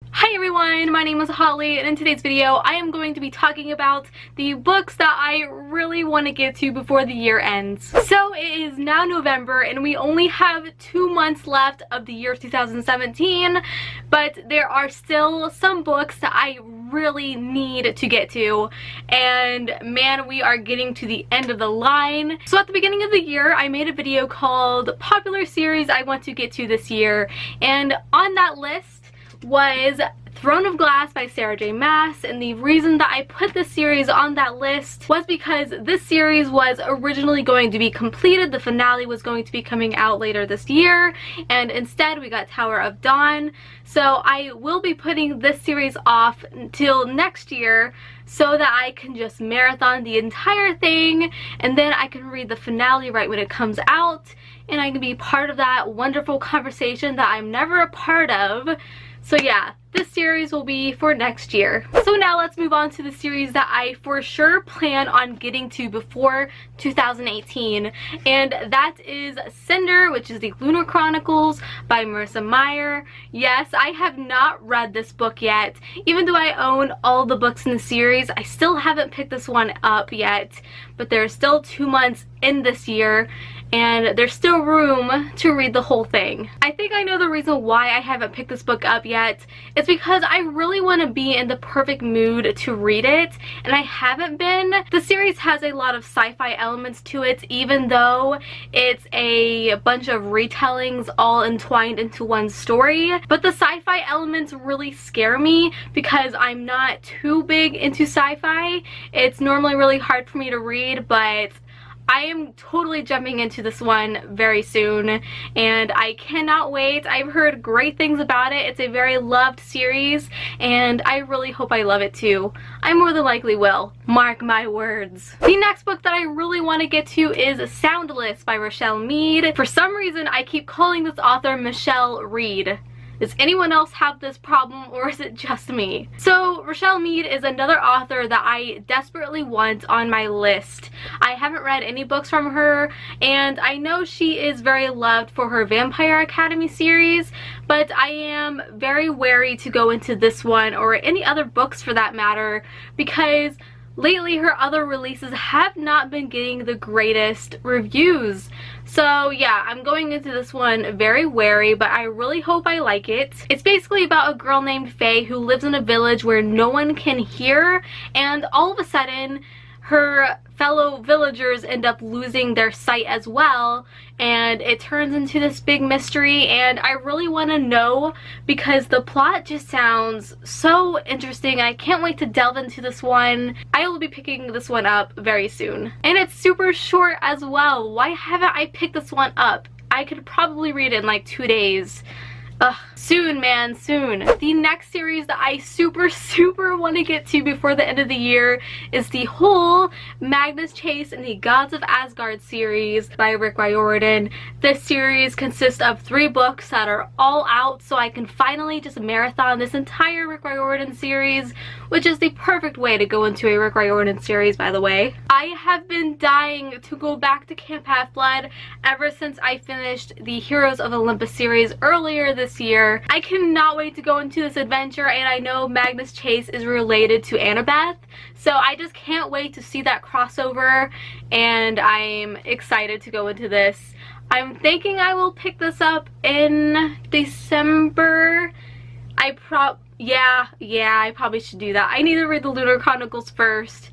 Hi everyone, my name is Holly, and in today's video I am going to be talking about the books that I really want to get to before the year ends. So it is now November and we only have 2 months left of the year 2017, but there are still some books that I really need to get to, and man, we are getting to the end of the line. So at the beginning of the year I made a video called Popular Series I Want to Get to This Year, and on that list was Throne of Glass by Sarah J. Maas, and the reason that I put this series on that list was because this series was originally going to be completed. The finale was going to be coming out later this year, and instead we got Tower of Dawn. So I will be putting this series off until next year so that I can just marathon the entire thing, and then I can read the finale right when it comes out, and I can be part of that wonderful conversation that I'm never a part of. So yeah, this series will be for next year. So now let's move on to the series that I for sure plan on getting to before 2018, and that is Cinder, which is the Lunar Chronicles by Marissa Meyer. Yes, I have not read this book yet. Even though I own all the books in the series, I still haven't picked this one up yet, but there's still 2 months in this year and there's still room to read the whole thing. I think I know the reason why I haven't picked this book up yet. It's because I really want to be in the perfect mood to read it, and I haven't been. The series has a lot of sci-fi elements to it, even though it's a bunch of retellings all entwined into one story. But the sci-fi elements really scare me because I'm not too big into sci-fi. It's normally really hard for me to read, but I am totally jumping into this one very soon, and I cannot wait. I've heard great things about it. It's a very loved series, and I really hope I love it too. I more than likely will. Mark my words. The next book that I really want to get to is Soundless by Richelle Mead. For some reason, I keep calling this author Michelle Reed. Does anyone else have this problem, or is it just me? So Richelle Mead is another author that I desperately want on my list. I haven't read any books from her, and I know she is very loved for her Vampire Academy series, but I am very wary to go into this one or any other books for that matter, because lately her other releases have not been getting the greatest reviews. So yeah, I'm going into this one very wary, but I really hope I like it. It's basically about a girl named Faye who lives in a village where no one can hear, and all of a sudden her fellow villagers end up losing their sight as well, and it turns into this big mystery, and I really want to know because the plot just sounds so interesting. I can't wait to delve into this one. I will be picking this one up very soon, and it's super short as well. Why haven't I picked this one up? I could probably read it in like 2 days. Ugh, soon man, soon. The next series that I super want to get to before the end of the year is the whole Magnus Chase and the Gods of Asgard series by Rick Riordan. This series consists of 3 books that are all out, so I can finally just marathon this entire Rick Riordan series, which is the perfect way to go into a Rick Riordan series, by the way. I have been dying to go back to Camp Half-Blood ever since I finished the Heroes of Olympus series earlier this year. I cannot wait to go into this adventure, and I know Magnus Chase is related to Annabeth, so I just can't wait to see that crossover, and I'm excited to go into this. I'm thinking I will pick this up in December. I probably should do that. I need to read the Lunar Chronicles first,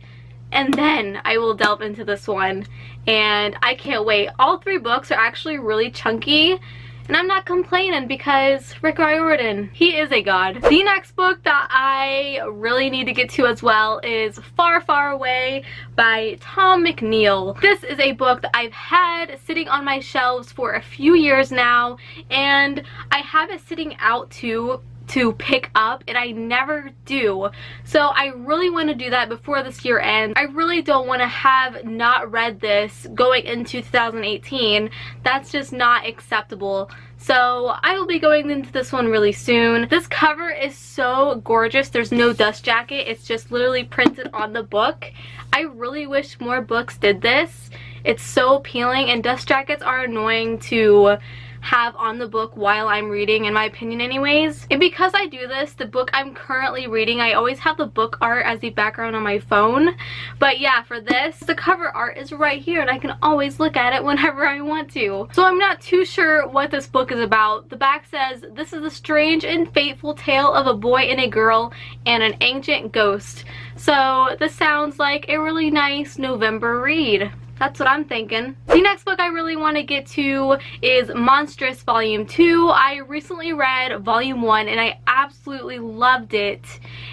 and then I will delve into this one, and I can't wait. All 3 books are actually really chunky, and I'm not complaining because Rick Riordan, he is a god. The next book that I really need to get to as well is Far, Far Away by Tom McNeill. This is a book that I've had sitting on my shelves for a few years now, and I have it sitting out to pick up, and I never do. So I really want to do that before this year ends. I really don't want to have not read this going into 2018. That's just not acceptable. So I will be going into this one really soon. This cover is so gorgeous. There's no dust jacket. It's just literally printed on the book. I really wish more books did this. It's so appealing, and dust jackets are annoying to have on the book while I'm reading, in my opinion anyways. And because I do this, the book I'm currently reading, I always have the book art as the background on my phone. But yeah, for this, the cover art is right here and I can always look at it whenever I want to. So I'm not too sure what this book is about. The back says, "This is the strange and fateful tale of a boy and a girl and an ancient ghost." So this sounds like a really nice November read. That's what I'm thinking. The next book I really want to get to is Monstress Volume 2. I recently read Volume 1 and I absolutely loved it.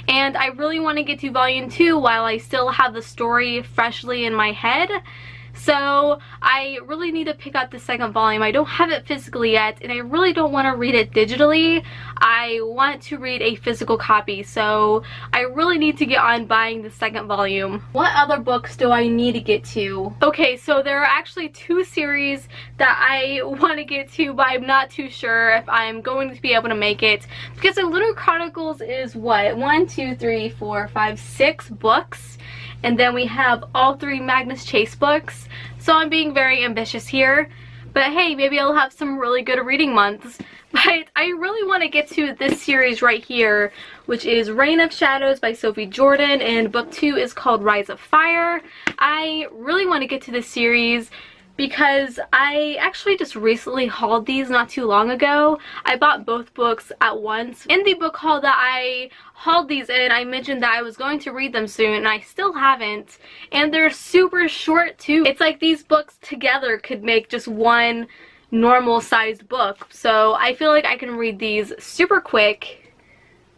And I really want to get to Volume 2 while I still have the story freshly in my head. So I really need to pick up the second volume. I don't have it physically yet and I really don't want to read it digitally. I want to read a physical copy, so I really need to get on buying the second volume. What other books do I need to get to? Okay, so there are actually 2 series that I want to get to, but I'm not too sure if I'm going to be able to make it, because the Lunar Chronicles is what? 1, 2, 3, 4, 5, 6 books. And then we have all 3 Magnus Chase books. So I'm being very ambitious here. But hey, maybe I'll have some really good reading months. But I really want to get to this series right here, which is Reign of Shadows by Sophie Jordan, and book 2 is called Rise of Fire. I really want to get to this series because I actually just recently hauled these not too long ago. I bought both books at once. In the book haul that I hauled these in, I mentioned that I was going to read them soon, and I still haven't. And they're super short too. It's like these books together could make just one normal sized book. So I feel like I can read these super quick,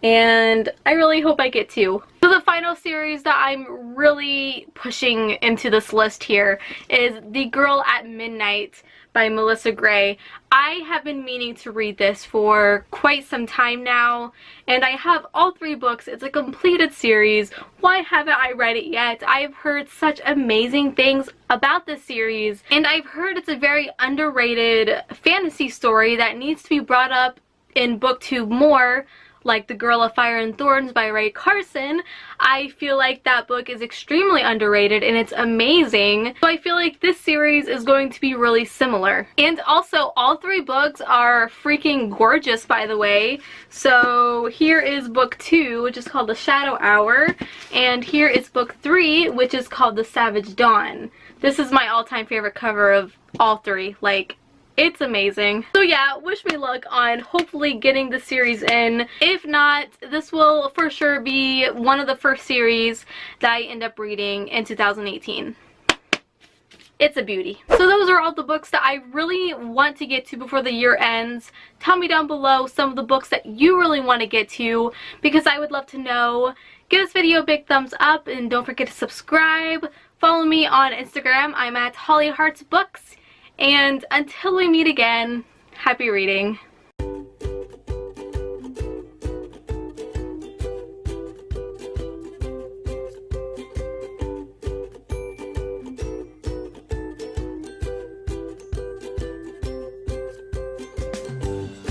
and I really hope I get to. So the final series that I'm really pushing into this list here is The Girl at Midnight by Melissa Gray. I have been meaning to read this for quite some time now, and I have all 3 books. It's a completed series. Why haven't I read it yet? I've heard such amazing things about this series, and I've heard it's a very underrated fantasy story that needs to be brought up in book 2 more, like The Girl of Fire and Thorns by Ray Carson. I feel like that book is extremely underrated and it's amazing. So I feel like this series is going to be really similar. And also, all 3 books are freaking gorgeous, by the way. So here is book 2, which is called The Shadow Hour, and here is book 3, which is called The Savage Dawn. This is my all-time favorite cover of all 3. Like, it's amazing. So yeah, wish me luck on hopefully getting the series in. If not, this will for sure be one of the first series that I end up reading in 2018. It's a beauty. So those are all the books that I really want to get to before the year ends. Tell me down below some of the books that you really want to get to, because I would love to know. Give this video a big thumbs up and don't forget to subscribe. Follow me on Instagram. I'm at HollyHeartsBooks. And until we meet again, happy reading.